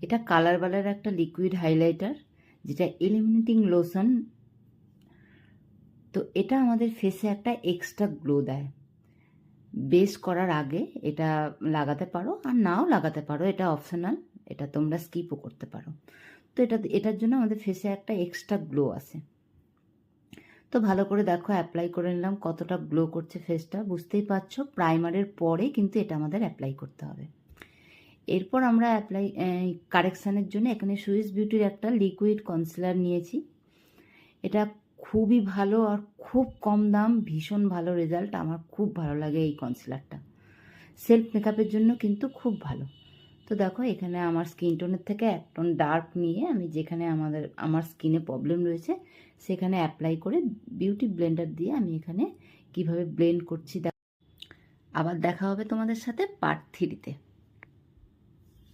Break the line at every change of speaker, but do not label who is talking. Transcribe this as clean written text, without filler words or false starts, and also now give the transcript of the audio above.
এটা কালার বালার একটা লিকুইড হাইলাইটার, যেটা ইলুমিনেটিং লোশন। তো এটা আমাদের ফেসে একটা এক্সট্রা গ্লো দেয়। বেস করার আগে এটা লাগাতে পারো, আর নাও লাগাতে পারো, এটা অপশনাল, এটা তোমরা স্কিপও করতে পারো। তো এটার জন্য আমাদের ফেসে একটা এক্সট্রা গ্লো আসে। তো ভালো করে দেখো, অ্যাপ্লাই করে নিলাম, কতটা গ্লো করছে ফেসটা বুঝতেই পারছো। প্রাইমারের পরে কিন্তু এটা আমাদের অ্যাপ্লাই করতে হবে। এরপর আমরা কারেকশানের জন্য এখানে সুইস বিউটির একটা লিকুইড কনসিলার নিয়েছি। এটা খুবই ভালো আর খুব কম দাম, ভীষণ ভালো রেজাল্ট। আমার খুব ভালো লাগে এই কনসিলারটা, সেলফ মেকআপের জন্য কিন্তু খুব ভালো। তো দেখো, এখানে আমার স্কিন টোনের থেকে এক টোন ডার্ক নিয়ে আমি যেখানে আমার স্কিনে প্রবলেম রয়েছে সেখানে অ্যাপ্লাই করে বিউটি ব্লেন্ডার দিয়ে আমি এখানে কিভাবে ব্লেন্ড করছি। আবার দেখা হবে তোমাদের সাথে পার্ট 3-তে।